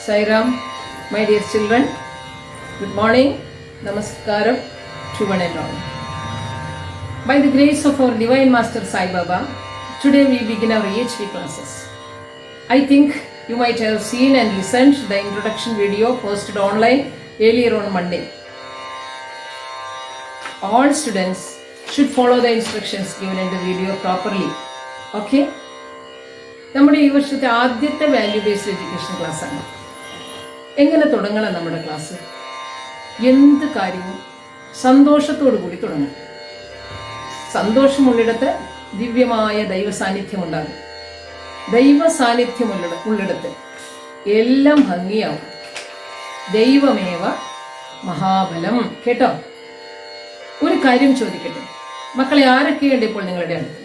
Sairam, my dear children, good morning, Namaskaram to one and all. By the grace of our Divine Master Sai Baba, today we begin our EHV classes. I think you might have seen and listened to the introduction video posted online earlier on Monday. All students should follow the instructions given in the video properly. Okay? നമ്മുടെ ഈ വർഷത്തെ ആദ്യത്തെ value based education ക്ലാസ്സാണ്. എങ്ങനെ തുടങ്ങണം നമ്മുടെ class? എന്ത് കാര്യവും സന്തോഷത്തോടു കൂടി തുടങ്ങണം. സന്തോഷമുള്ളിടത്ത് ദിവ്യമായ ദൈവ സാന്നിധ്യം ഉണ്ടാകും. ദൈവ സാന്നിധ്യം ഉള്ളിടത്ത് എല്ലാം ഭംഗിയാവും. ദൈവമേവ മഹാബലം. കേട്ടോ? ഒരു കാര്യം ചോദിക്കട്ടെ, മക്കളെ ആരൊക്കെയുണ്ട് ഇപ്പോൾ നിങ്ങളുടെ അടുത്ത്?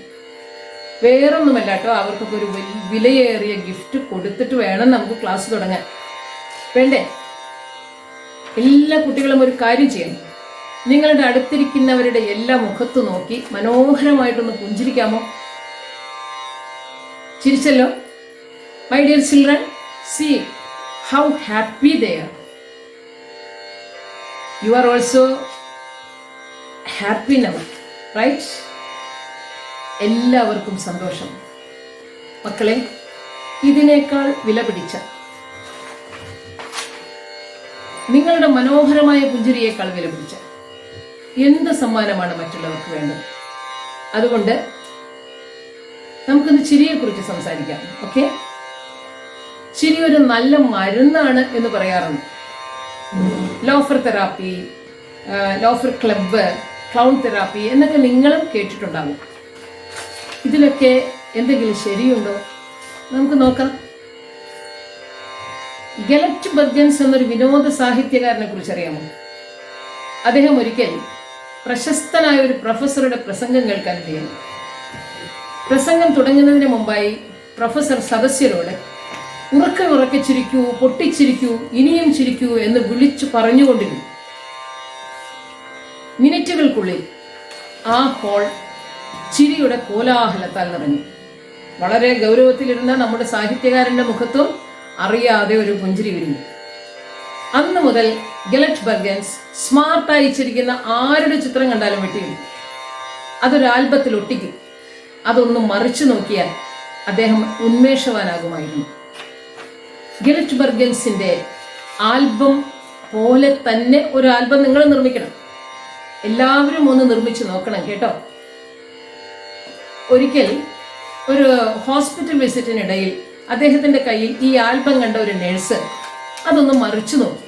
വേറൊന്നുമല്ല കേട്ടോ, അവർക്കൊക്കെ ഒരു വിലയേറിയ ഗിഫ്റ്റ് കൊടുത്തിട്ട് വേണം നമുക്ക് ക്ലാസ് തുടങ്ങാൻ. വേണ്ടേ? എല്ലാ കുട്ടികളും ഒരു കാര്യം ചെയ്യണം. നിങ്ങളുടെ അടുത്തിരിക്കുന്നവരുടെ എല്ലാ മുഖത്ത് നോക്കി മനോഹരമായിട്ടൊന്ന് പുഞ്ചിരിക്കാമോ? ചിരിച്ചല്ലോ? My dear children, see how happy they are. You are also happy now, right? എല്ലാവർക്കും സന്തോഷം. മക്കളെ, ഇതിനേക്കാൾ വില പിടിച്ച നിങ്ങളുടെ മനോഹരമായ പുഞ്ചിരിയേക്കാൾ വില പിടിച്ച എന്ത് സമ്മാനമാണ് മറ്റുള്ളവർക്ക് വേണ്ടത്? അതുകൊണ്ട് നമുക്കിന്ന് ചിരിയെക്കുറിച്ച് സംസാരിക്കാം. ഓക്കെ? ചിരി ഒരു നല്ല മരുന്നാണ് എന്ന് പറയാറുണ്ട്. Loafer therapy, loafer club, clown therapy എന്നൊക്കെ നിങ്ങളും കേട്ടിട്ടുണ്ടാകും. ഇതിലൊക്കെ എന്തെങ്കിലും ശരിയുണ്ടോ? നമുക്ക് നോക്കാം. ഗെലറ്റ് ബർഗൻസ് എന്നൊരു വിനോദ സാഹിത്യകാരനെ കുറിച്ച് അറിയാമോ? അദ്ദേഹം ഒരിക്കൽ പ്രശസ്തനായ ഒരു പ്രൊഫസറുടെ പ്രസംഗം കേൾക്കാൻ ഇടയായി. പ്രസംഗം തുടങ്ങുന്നതിന് മുമ്പായി പ്രൊഫസർ സദസ്യരോട് ഉറക്കെ ചിരിക്കൂ, പൊട്ടിച്ചിരിക്കൂ, ഇനിയും ചിരിക്കൂ എന്ന് വിളിച്ചു പറഞ്ഞുകൊണ്ടിരുന്നു. മിനിറ്റുകൾക്കുള്ളിൽ ആ ഹോൾ ചിരിയുടെ കോലാഹലത്താൽ നിറഞ്ഞു. വളരെ ഗൗരവത്തിലിരുന്ന നമ്മുടെ സാഹിത്യകാരന്റെ മുഖത്തും അറിയാതെ ഒരു പുഞ്ചിരി വിരിഞ്ഞു. അന്ന് മുതൽ ഗെലറ്റ് ബർഗൻസ് സ്മാർട്ടായി ചിരിക്കുന്ന ആരുടെ ചിത്രം കണ്ടാലും വെട്ടിയിടും. അതൊരു ആൽബത്തിൽ ഒട്ടിക്കും. അതൊന്ന് മറിച്ചു നോക്കിയാൽ അദ്ദേഹം ഉന്മേഷവാനാകുമായിരുന്നു. ഗെലറ്റ് ബർഗൻസിന്റെ ആൽബം പോലെ തന്നെ ഒരു ആൽബം നിങ്ങൾ നിർമ്മിക്കണം. എല്ലാവരും ഒന്ന് നിർമ്മിച്ചു നോക്കണം, കേട്ടോ? ഒരിക്കൽ ഒരു ഹോസ്പിറ്റൽ വിസിറ്റിനിടയിൽ അദ്ദേഹത്തിന്റെ കയ്യിൽ ഈ ആൽബം കണ്ട ഒരു നേഴ്സ് അതൊന്ന് മറിച്ചു നോക്കി.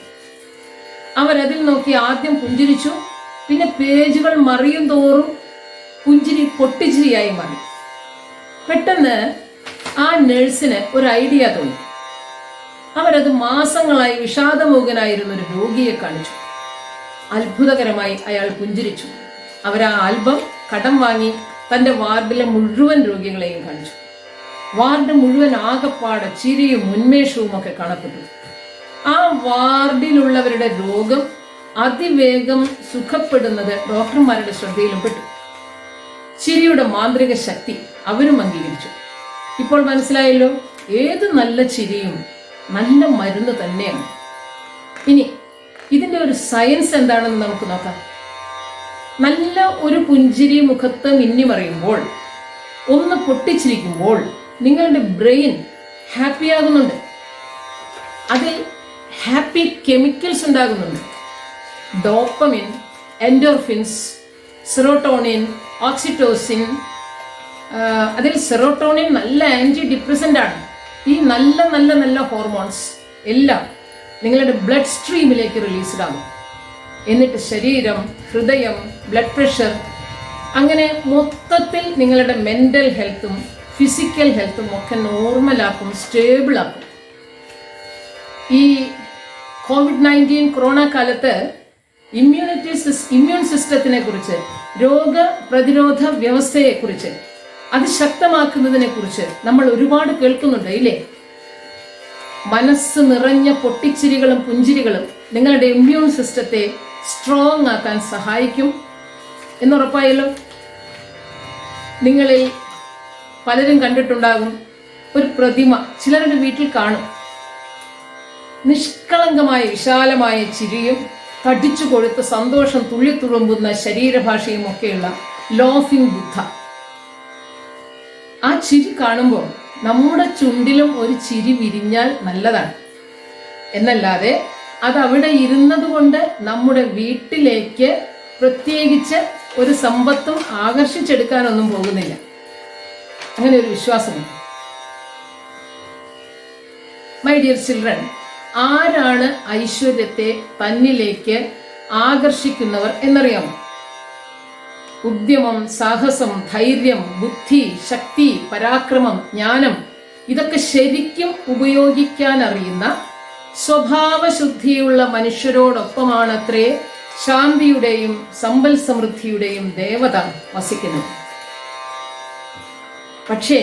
അവരതിൽ നോക്കി ആദ്യം പുഞ്ചിരിച്ചു. പിന്നെ പേജുകൾ മറിയും തോറും പുഞ്ചിരി പൊട്ടിച്ചിരിയായി മാറി. പെട്ടെന്ന് ആ നേഴ്സിന് ഒരു ഐഡിയ തോന്നി. അവരത് മാസങ്ങളായി വിഷാദമൂകനായിരുന്ന ഒരു രോഗിയെ കാണിച്ചു. അത്ഭുതകരമായി അയാൾ പുഞ്ചിരിച്ചു. അവർ ആ ആൽബം കടം വാങ്ങി തന്റെ വാർഡിലെ മുഴുവൻ രോഗികളെയും കാണിച്ചു. വാർഡ് മുഴുവൻ ആകപ്പാടെ ചിരിയും ഉന്മേഷവും ഒക്കെ കാണപ്പെട്ടു. ആ വാർഡിലുള്ളവരുടെ രോഗം അതിവേഗം സുഖപ്പെടുന്നത് ഡോക്ടർമാരുടെ ശ്രദ്ധയിലും പെട്ടു. ചിരിയുടെ മാന്ത്രിക ശക്തി അവരും അംഗീകരിച്ചു. ഇപ്പോൾ മനസ്സിലായല്ലോ, ഏത് നല്ല ചിരിയും നല്ല മരുന്ന് തന്നെയാണ്. ഇനി ഇതിന്റെ ഒരു സയൻസ് എന്താണെന്ന് നമുക്ക് നോക്കാം. നല്ല ഒരു പുഞ്ചിരി മുഖത്ത് മിന്നിമറിയുമ്പോൾ, ഒന്ന് പൊട്ടിച്ചിരിക്കുമ്പോൾ നിങ്ങളുടെ ബ്രെയിൻ ഹാപ്പി ആകുന്നുണ്ട്. അതിൽ ഹാപ്പി കെമിക്കൽസ് ഉണ്ടാകുന്നുണ്ട്. Dopamine, endorphins, serotonin, oxytocin. അതിൽ സെറോട്ടോണിൻ നല്ല ആന്റി ഡിപ്രസന്റ് ആണ്. ഈ നല്ല നല്ല നല്ല ഹോർമോൺസ് എല്ലാം നിങ്ങളുടെ ബ്ലഡ് സ്ട്രീമിലേക്ക് റിലീസ്ഡ് ആകും. എന്നിട്ട് ശരീരം, ഹൃദയം, ബ്ലഡ് പ്രഷർ, അങ്ങനെ മൊത്തത്തിൽ നിങ്ങളുടെ മെന്റൽ ഹെൽത്തും ഫിസിക്കൽ ഹെൽത്തും ഒക്കെ നോർമലാക്കും, സ്റ്റേബിൾ ആക്കും. ഈ COVID-19 കൊറോണ കാലത്ത് ഇമ്മ്യൂൺ സിസ്റ്റത്തിനെ കുറിച്ച്, രോഗപ്രതിരോധ വ്യവസ്ഥയെ കുറിച്ച്, അത് ശക്തമാക്കുന്നതിനെ കുറിച്ച് നമ്മൾ ഒരുപാട് കേൾക്കുന്നുണ്ട്, ഇല്ലേ? മനസ്സ് നിറഞ്ഞ പൊട്ടിച്ചിരികളും പുഞ്ചിരികളും നിങ്ങളുടെ ഇമ്മ്യൂൺ സിസ്റ്റത്തെ സ്ട്രോങ് ആക്കാൻ സഹായിക്കും എന്നുറപ്പായല്ലോ. നിങ്ങളിൽ പലരും കണ്ടിട്ടുണ്ടാകും ഒരു പ്രതിമ, ചിലരുടെ വീട്ടിൽ കാണും. നിഷ്കളങ്കമായ വിശാലമായ ചിരിയും തടിച്ചു കൊഴുത്ത് സന്തോഷം തുള്ളിത്തുളുമ്പുന്ന ശരീരഭാഷയും ഒക്കെയുള്ള ലോഫിംഗ് ബുദ്ധ. ആ ചിരി കാണുമ്പോൾ നമ്മുടെ ചുണ്ടിലും ഒരു ചിരി വിരിഞ്ഞാൽ നല്ലതാണ് എന്നല്ലാതെ അത് അവിടെ ഇരുന്നത് കൊണ്ട് നമ്മുടെ വീട്ടിലേക്ക് പ്രത്യേകിച്ച് ഒരു സമ്പത്തും ആകർഷിച്ചെടുക്കാനൊന്നും പോകുന്നില്ല. അങ്ങനെ ഒരു വിശ്വാസമുണ്ട്. മൈ ഡിയർ ചിൽഡ്രൻ, ആരാണ് ഐശ്വര്യത്തെ തന്നിലേക്ക് ആകർഷിക്കുന്നവർ എന്നറിയാമോ? ഉദ്യമം, സാഹസം, ധൈര്യം, ബുദ്ധി, ശക്തി, പരാക്രമം, ജ്ഞാനം ഇതൊക്കെ ശരിക്കും ഉപയോഗിക്കാൻ അറിയുന്ന സ്വഭാവശുദ്ധിയുള്ള മനുഷ്യരോടൊപ്പമാണത്രേ ശാന്തിയുടെയും സമ്പൽ സമൃദ്ധിയുടെയും ദേവത വസിക്കുന്നത്. പക്ഷേ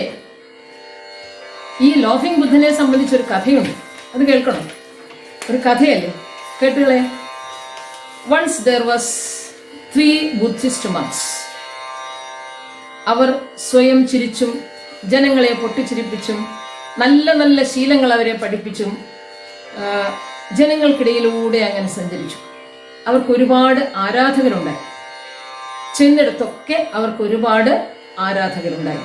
ഈ ലോഫിംഗ് ബുദ്ധനെ സംബന്ധിച്ചൊരു കഥയുണ്ട്, അത് കേൾക്കണം. ഒരു കഥയല്ലേ, കേട്ടുകളെ. Once there was 3 Buddhist monks. അവർ സ്വയം ചിരിച്ചും ജനങ്ങളെ പൊട്ടിച്ചിരിപ്പിച്ചും നല്ല നല്ല ശീലങ്ങൾ അവരെ പഠിപ്പിച്ചും ജനങ്ങൾക്കിടയിലൂടെ അങ്ങനെ സഞ്ചരിച്ചു. അവർക്ക് ഒരുപാട് ആരാധകരുണ്ടായി. ചെന്നിടത്തൊക്കെ അവർക്ക് ഒരുപാട് ആരാധകരുണ്ടായി.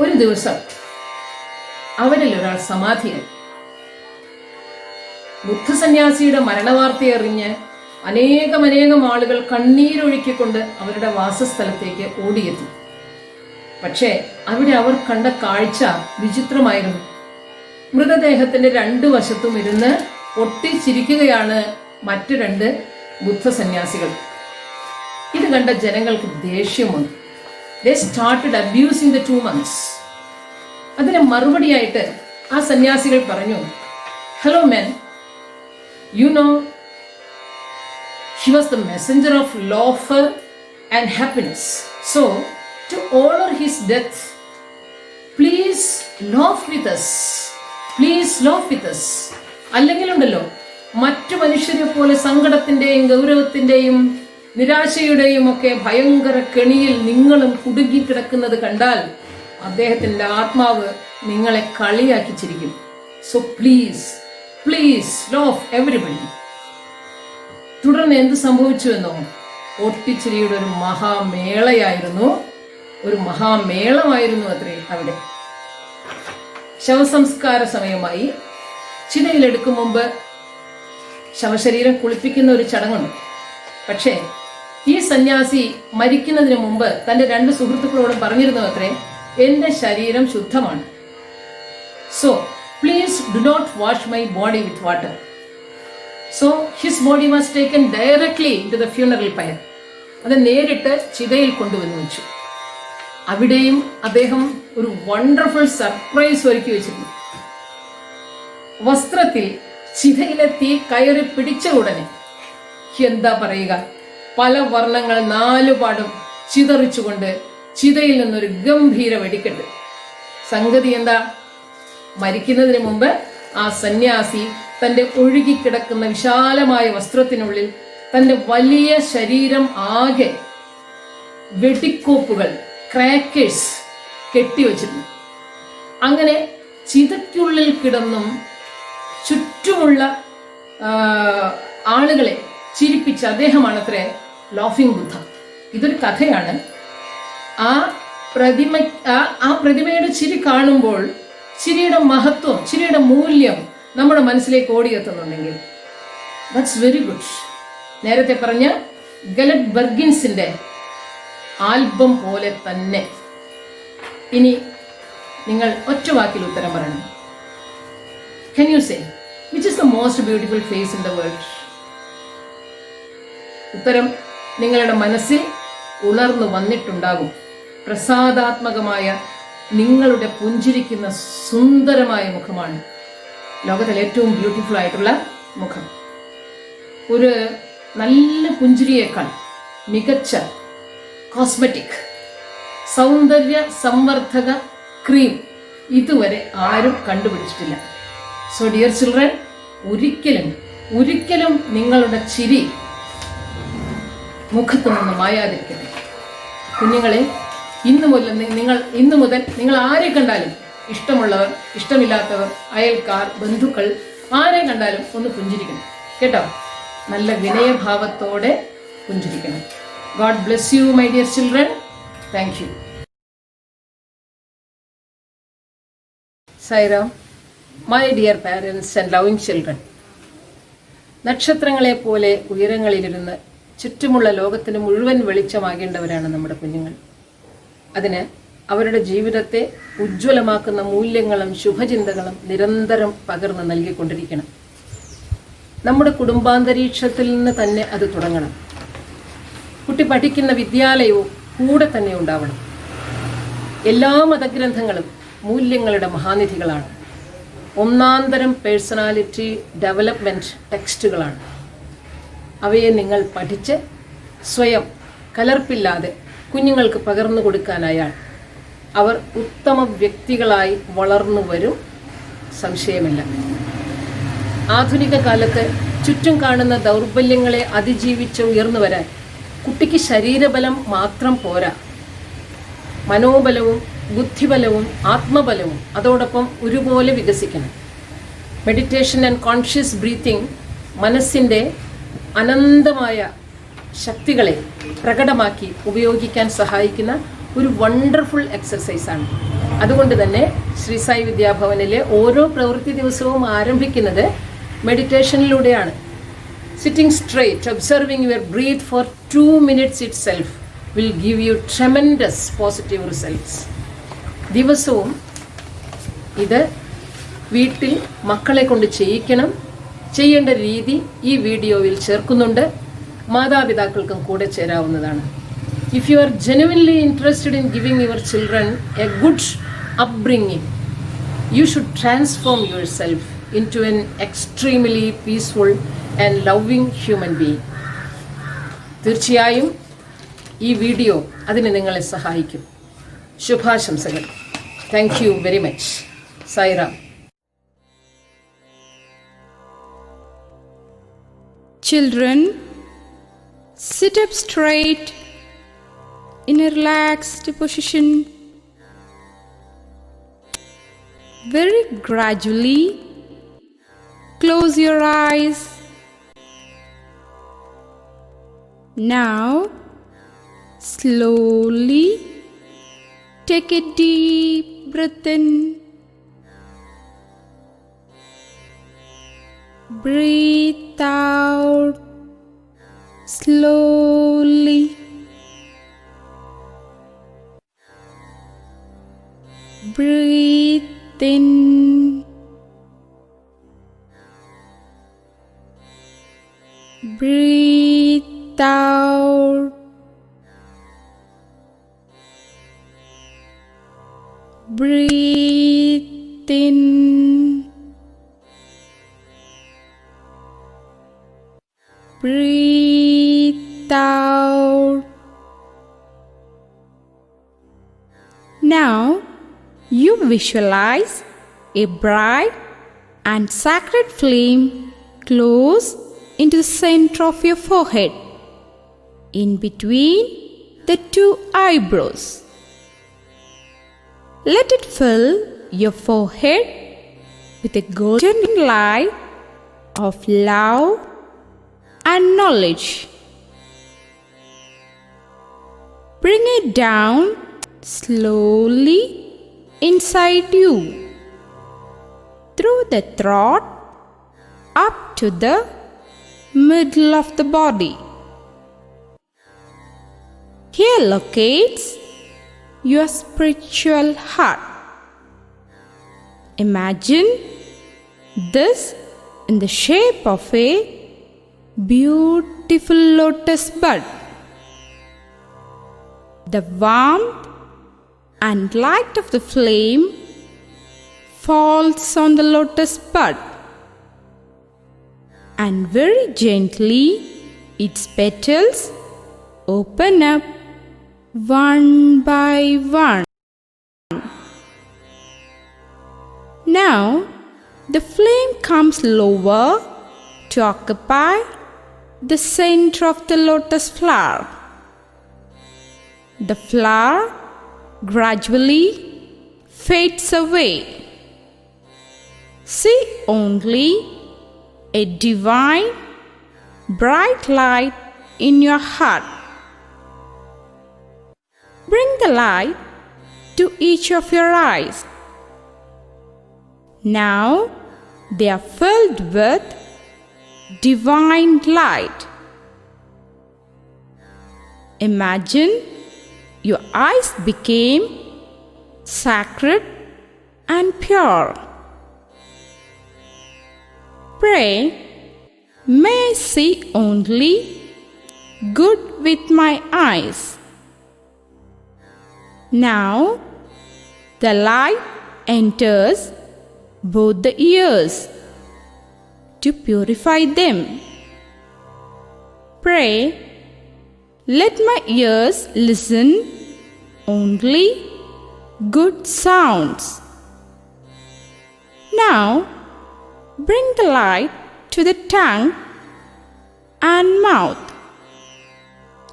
ഒരു ദിവസം അവരിൽ ഒരാൾ സമാധിയായി. ബുദ്ധസന്യാസിയുടെ മരണവാർത്തയറിഞ്ഞ് അനേകം ആളുകൾ കണ്ണീരൊഴുക്കിക്കൊണ്ട് അവരുടെ വാസസ്ഥലത്തേക്ക് ഓടിയെത്തി. പക്ഷേ അവിടെ അവർ കണ്ട കാഴ്ച വിചിത്രമായിരുന്നു. മൃതദേഹത്തിന്റെ 2 വശത്തും ഇരുന്ന് പൊട്ടിച്ചിരിക്കുകയാണ് മറ്റു 2 ബുദ്ധസന്യാസികൾ. ഇത് കണ്ട ജനങ്ങൾക്ക് ദേഷ്യം വന്നു. They started abusing the 2 monks. അതിന് മറുപടിയായിട്ട് ആ സന്യാസികൾ പറഞ്ഞു, hello men, you know he was the messenger of laughter and happiness. So to honor his death, please laugh with us. Please laugh with us. അല്ലെങ്കിലുണ്ടല്ലോ, മറ്റു മനുഷ്യരെ പോലെ സങ്കടത്തിന്റെയും ഗൗരവത്തിന്റെയും നിരാശയുടെയും ഒക്കെ ഭയങ്കര കെണിയിൽ നിങ്ങളും കുടുങ്ങിക്കിടക്കുന്നത് കണ്ടാൽ അദ്ദേഹത്തിന്റെ ആത്മാവ് നിങ്ങളെ കളിയാക്കി ചിരിക്കും. So please please laugh everybody. തുടർന്ന് എന്ത് സംഭവിച്ചു എന്നോ, പൊട്ടിച്ചിരിയുടെ ഒരു മഹാമേളമായിരുന്നു അത്രേ അവിടെ. ശവസംസ്കാര സമയമായി. ചിതയിലെടുക്കും മുമ്പ് ശവശരീരം കുളിപ്പിക്കുന്ന ഒരു ചടങ്ങുണ്ട്. പക്ഷേ ഈ സന്യാസി മരിക്കുന്നതിന് മുമ്പ് തന്റെ 2 സുഹൃത്തുക്കളോടും പറഞ്ഞിരുന്നു അത്രേ, എന്റെ ശരീരം ശുദ്ധമാണ്. So please do not wash my body with water. So his body was taken directly to the funeral pyre. അത് നേരിട്ട് ചിതയിൽ കൊണ്ടുവന്നു വെച്ചു. അവിടെയും അദ്ദേഹം ഒരു വണ്ടർഫുൾ സർപ്രൈസ് ഒരുക്കി വെച്ചിരുന്നു. വസ്ത്രത്തിൽ ചിതയിലെ തീ കയറി പിടിച്ച ഉടനെ എന്താ പറയുക, പല വർണ്ണങ്ങൾ 4 പാടും ചിതറിച്ചുകൊണ്ട് ചിതയിൽ നിന്നൊരു ഗംഭീര വെടിക്കെട്ട്. സംഗതി എന്താ? മരിക്കുന്നതിന് മുമ്പ് ആ സന്യാസി തന്റെ ഒഴുകിക്കിടക്കുന്ന വിശാലമായ വസ്ത്രത്തിനുള്ളിൽ തന്റെ വലിയ ശരീരം ആകെ വെടിക്കോപ്പുകൾ, ക്രാക്കേഴ്സ് കെട്ടിവെച്ചിരുന്നു. അങ്ങനെ ചിതയ്ക്കുള്ളിൽ കിടന്നും ചുറ്റുമുള്ള ആളുകളെ ചിരിപ്പിച്ച അദ്ദേഹമാണത്രേ ലോഫിംഗ് ബുദ്ധ. ഇതൊരു കഥയാണ്. ആ പ്രതിമയുടെ ചിരി കാണുമ്പോൾ ചിരിയുടെ മഹത്വം, ചിരിയുടെ മൂല്യം നമ്മുടെ മനസ്സിലേക്ക് ഓടിയെത്തുന്നുണ്ടെങ്കിൽ ദാറ്റ്സ് വെരി ഗുഡ്. നേരത്തെ പറഞ്ഞ ഗലറ്റ് ബർഗിൻസിന്റെ ആൽബം പോലെ തന്നെ. ഇനി നിങ്ങൾ ഒറ്റ വാക്കിൽ ഉത്തരം പറയണം. Can you say which is the most beautiful face in the world? ഉത്തരം നിങ്ങളുടെ മനസ്സിൽ ഉണർന്നു വന്നിട്ടുണ്ടാകും. പ്രസാദാത്മകമായ നിങ്ങളുടെ പുഞ്ചിരിക്കുന്ന സുന്ദരമായ മുഖമാണ് ലോകത്തിലെ ഏറ്റവും ബ്യൂട്ടിഫുൾ ആയിട്ടുള്ള മുഖം. ഒരു നല്ല പുഞ്ചിരിയേക്കാൾ മികച്ച കോസ്മെറ്റിക് സൗന്ദര്യ സംവർദ്ധക ക്രീം ഇതുവരെ ആരും കണ്ടുപിടിച്ചിട്ടില്ല. സോ ഡിയർ ചിൽഡ്രൻ, ഒരിക്കലും നിങ്ങളുടെ ചിരി മുഖത്തു നിന്ന് മായാതിരിക്കട്ടെ. കുഞ്ഞുങ്ങളെ, ഇന്നു മുതൽ നിങ്ങൾ ആരെ കണ്ടാലും ഇഷ്ടമുള്ളവർ, ഇഷ്ടമില്ലാത്തവർ, അയൽക്കാർ, ബന്ധുക്കൾ ആരെ കണ്ടാലും ഒന്ന് പുഞ്ചിരിക്കണം കേട്ടോ. നല്ല വിനയഭാവത്തോടെ പുഞ്ചിരിക്കണം. God bless you, my dear children. Thank you. Sairam, my dear parents and loving children. നക്ഷത്രങ്ങളെ പോലെ ഉയരങ്ങളിലിരുന്ന് ചുറ്റുമുള്ള ലോകത്തിന് മുഴുവൻ വെളിച്ചമാകേണ്ടവരാണ് നമ്മുടെ കുഞ്ഞുങ്ങൾ. അതിന് അവരുടെ ജീവിതത്തെ ഉജ്ജ്വലമാക്കുന്ന മൂല്യങ്ങളും ശുഭചിന്തകളും നിരന്തരം പകർന്ന് നൽകിക്കൊണ്ടിരിക്കണം. നമ്മുടെ കുടുംബാന്തരീക്ഷത്തിൽ നിന്ന് തന്നെ അത് തുടങ്ങണം. കുട്ടി പഠിക്കുന്ന വിദ്യാലയവും കൂടെ തന്നെ ഉണ്ടാവണം. എല്ലാ മതഗ്രന്ഥങ്ങളും മൂല്യങ്ങളുടെ മഹാനിധികളാണ്. ഒന്നാന്തരം പേഴ്സണാലിറ്റി ഡെവലപ്മെൻറ്റ് ടെക്സ്റ്റുകളാണ്. അവയെ നിങ്ങൾ പഠിച്ച് സ്വയം കലർപ്പില്ലാതെ കുഞ്ഞുങ്ങൾക്ക് പകർന്നു കൊടുക്കാനായാൽ അവർ ഉത്തമ വ്യക്തികളായി വളർന്നു വരും, സംശയമില്ല. ആധുനിക കാലത്ത് ചുറ്റും കാണുന്ന ദൗർബല്യങ്ങളെ അതിജീവിച്ച് ഉയർന്നു വരാൻ കുട്ടിക്ക് ശരീരബലം മാത്രം പോരാ, മനോബലവും ബുദ്ധിബലവും ആത്മബലവും അതോടൊപ്പം ഒരുപോലെ വികസിക്കണം. മെഡിറ്റേഷൻ ആൻഡ് കോൺഷ്യസ് ബ്രീത്തിങ് മനസ്സിൻ്റെ അനന്തമായ ശക്തികളെ പ്രകടമാക്കി ഉപയോഗിക്കാൻ സഹായിക്കുന്ന ഒരു വണ്ടർഫുൾ എക്സർസൈസാണ്. അതുകൊണ്ട് തന്നെ ശ്രീ സായി വിദ്യാഭവനിലെ ഓരോ പ്രവൃത്തി ദിവസവും ആരംഭിക്കുന്നത് മെഡിറ്റേഷനിലൂടെയാണ്. Sitting straight, observing your breath for 2 minutes itself will give you tremendous positive results. ദിവസവും ഇത് വീട്ടിൽ മക്കളെ കൊണ്ട് ചെയ്യിക്കണം. ചെയ്യേണ്ട രീതി ഈ വീഡിയോയിൽ ചേർക്കുന്നുണ്ട്. മാതാപിതാക്കൾക്കും കൂടെ ചേരാവുന്നതാണ്. If you are genuinely interested in giving your children a good upbringing, you should transform yourself into an extremely peaceful and loving human being. തീർച്ചയായും ഈ വീഡിയോ അതിന് നിങ്ങളെ സഹായിക്കും. ശുഭാശംസകൾ. Thank you very much. Sairam. Children, sit up straight in a relaxed position. Very gradually, close your eyes. Now, slowly take a deep breath in. Breathe out slowly. Breathe in. Breathe out. Breathe in. Breathe out. Now you visualize a bright and sacred flame close into the center of your forehead, in between the 2 eyebrows. Let it fill your forehead with a golden light of love and knowledge. Bring it down slowly inside you, through the throat up to the middle of the body. Here locates your spiritual heart. Imagine this in the shape of a beautiful lotus bud. The warmth and light of the flame falls on the lotus bud, and very gently its petals open up one by one. Now the flame comes lower to occupy the center of the lotus flower. The flower gradually fades away. See only a divine, bright light in your heart. Bring the light to each of your eyes. Now they are filled with divine light. Imagine your eyes became sacred and pure. Pray, may I see only good with my eyes. Now the light enters both the ears to purify them. Pray, let my ears listen only good sounds. Now bring the light to the tongue and mouth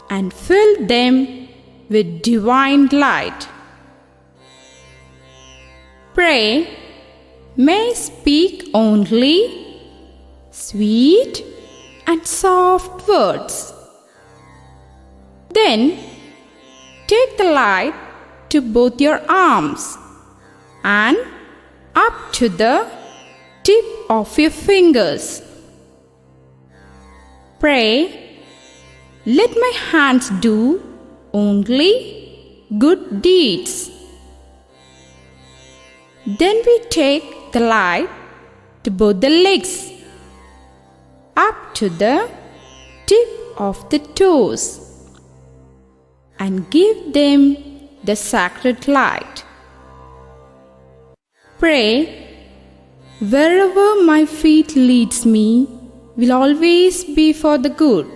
and fill them with divine light. Pray, may I speak only sweet and soft words. Then take the light to both your arms and up to the tip of your fingers. Pray, let my hands do only good deeds. Then we take the light to both the legs, up to the tip of the toes, and give them the sacred light. Pray, wherever my feet leads me will always be for the good.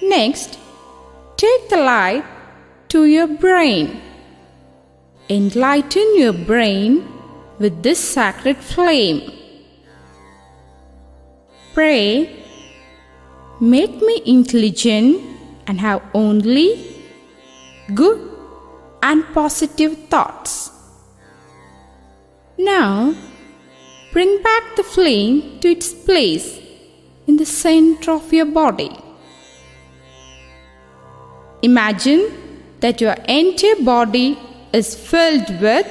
Next, take the light to your brain. Enlighten your brain with this sacred flame. Pray, make me intelligent and have only good and positive thoughts. Now, bring back the flame to its place in the center of your body. Imagine that your entire body is filled with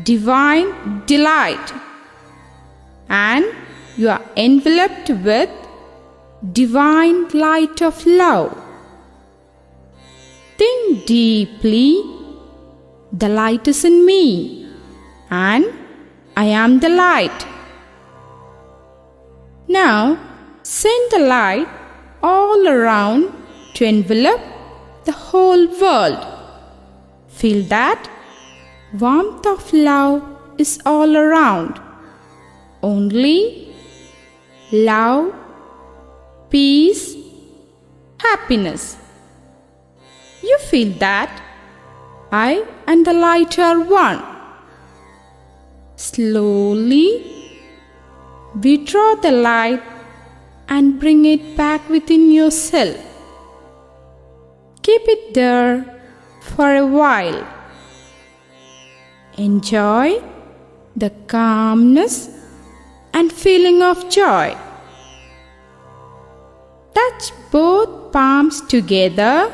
divine delight and you are enveloped with divine light of love. Think deeply, the light is in me and I am the light. Now send the light all around to envelop the whole world. Feel that warmth of love is all around. Only love, peace, happiness. You feel that I and the light are one. Slowly withdraw the light and bring it back within yourself. Keep it there for a while. Enjoy the calmness and feeling of joy. Touch both palms together.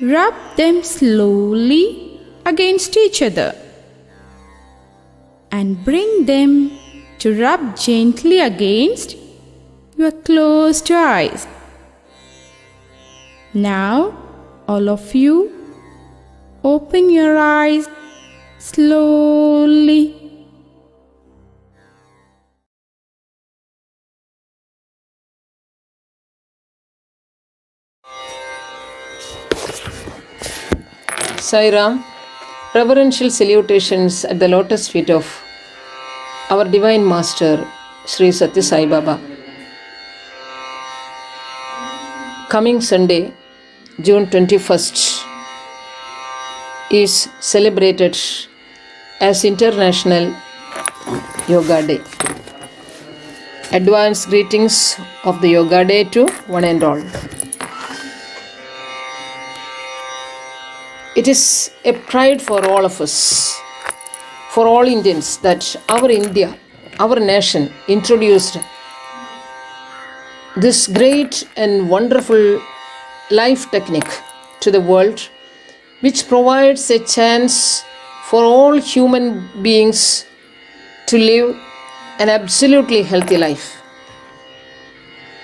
Rub them slowly against each other and bring them to rub gently against your closed eyes. Now, all of you, open your eyes slowly. Sai Ram, reverential salutations at the lotus feet of our Divine Master, Sri Sathya Sai Baba. Coming Sunday, June 21st, is celebrated as International Yoga Day. Advance greetings of the Yoga Day to one and all. It is a pride for all of us, for all Indians, that our India, our nation, introduced this great and wonderful life technique to the world, which provides a chance for all human beings to live an absolutely healthy life.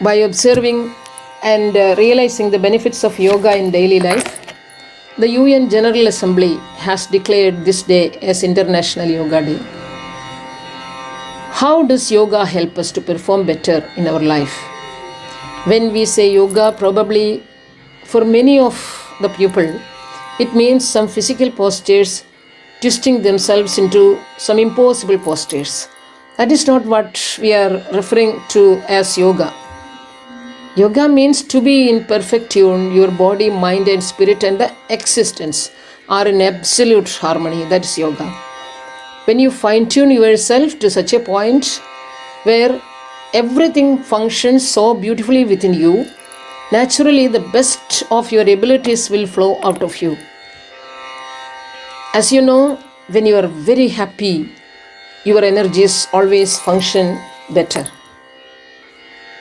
By observing and realizing the benefits of yoga in daily life, the UN General Assembly has declared this day as International Yoga Day. How does yoga help us to perform better in our life? When we say yoga, probably for many of the people, it means some physical postures twisting themselves into some impossible postures. That is not what we are referring to as yoga. Yoga means to be in perfect tune. Your body, mind and spirit and the existence are in absolute harmony. That is yoga. When you fine-tune yourself to such a point where everything functions so beautifully within you, naturally the best of your abilities will flow out of you. As you know, when you are very happy, your energies always function better.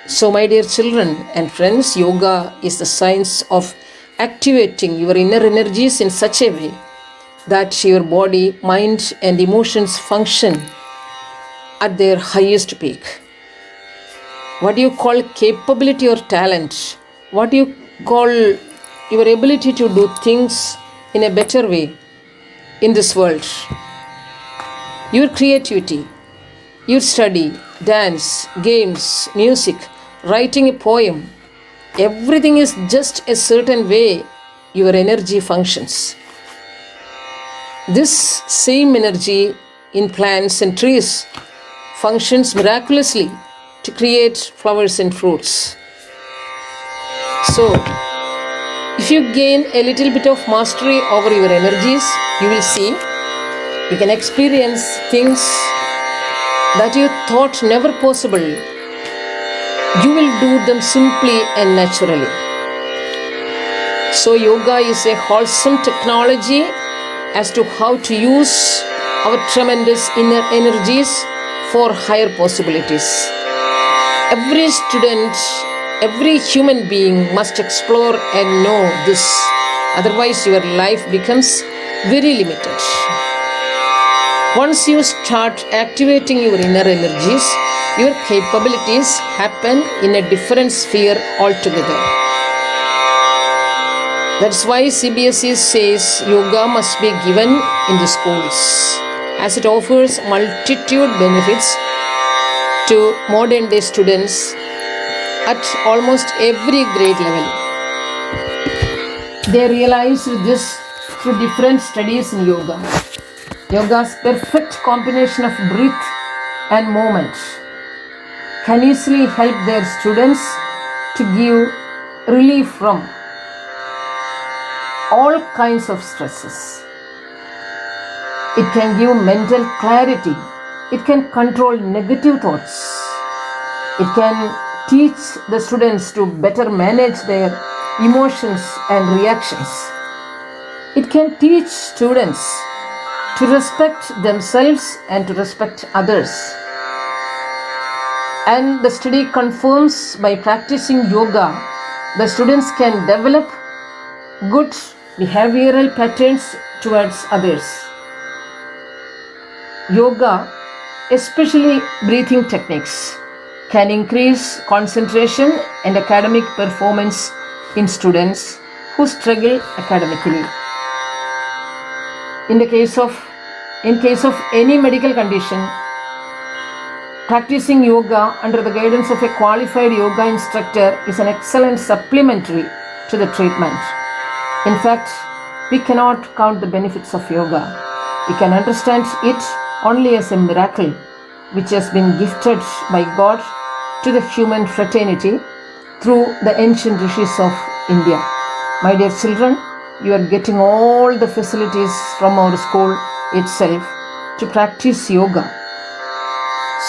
So, my dear children and friends, yoga is the science of activating your inner energies in such a way that your body, mind, and emotions function at their highest peak. What you call capability or talent, what you call your ability to do things in a better way in this world, your creativity, your study, dance, games, music, writing a poem, everything is just a certain way your energy functions. This same energy in plants and trees functions miraculously to create flowers and fruits. So, if you gain a little bit of mastery over your energies, you will see you can experience things that you thought never possible. You will do them simply and naturally. So yoga is a wholesome technology as to how to use our tremendous inner energies for higher possibilities. Every student, every human being must explore and know this. Otherwise your life becomes very limited. Once you start activating your inner energies, your capabilities happen in a different sphere altogether. That's why CBSE says yoga must be given in the schools, as it offers multitude benefits to modern day students at almost every grade level. They realized this through different studies in yoga. Yoga's perfect combination of breath and movement can easily help their students to give relief from all kinds of stresses. It can give mental clarity. It can control negative thoughts. It can teach the students to better manage their emotions and reactions. It can teach students to respect themselves and to respect others. And the study confirms by practicing yoga, the students can develop good behavioral patterns towards others. Yoga, especially breathing techniques, can increase concentration and academic performance in students who struggle academically. In case of any medical condition, practicing yoga under the guidance of a qualified yoga instructor is an excellent supplementary to the treatment. In fact, we cannot count the benefits of yoga. We can understand it only as a miracle which has been gifted by God to the human fraternity through the ancient rishis of India. My dear children, you are getting all the facilities from our school itself to practice yoga.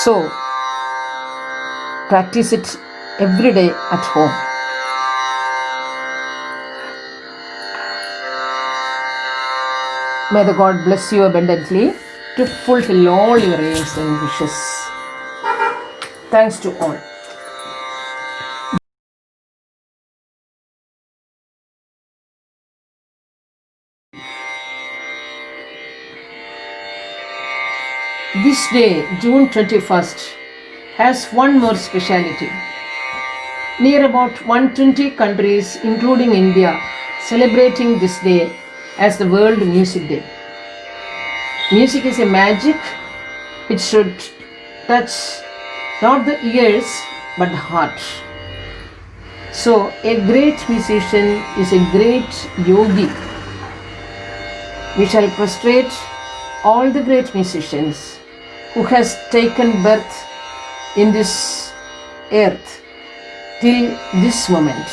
So, practice it every day at home. May the God bless you abundantly to fulfill all your aims and wishes. Thanks to all. This day, June 21st, has one more speciality. Near about 120 countries, including India, celebrating this day as the World Music Day. Music is a magic which should touch not the ears but the heart. So, a great musician is a great yogi. We shall prostrate all the great musicians who has taken birth in this earth till this moment,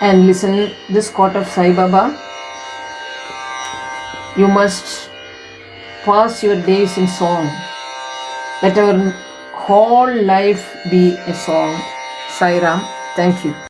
and listen this quote of Sai Baba: you must pass your days in song, let our whole life be a song. Sai Ram, thank you.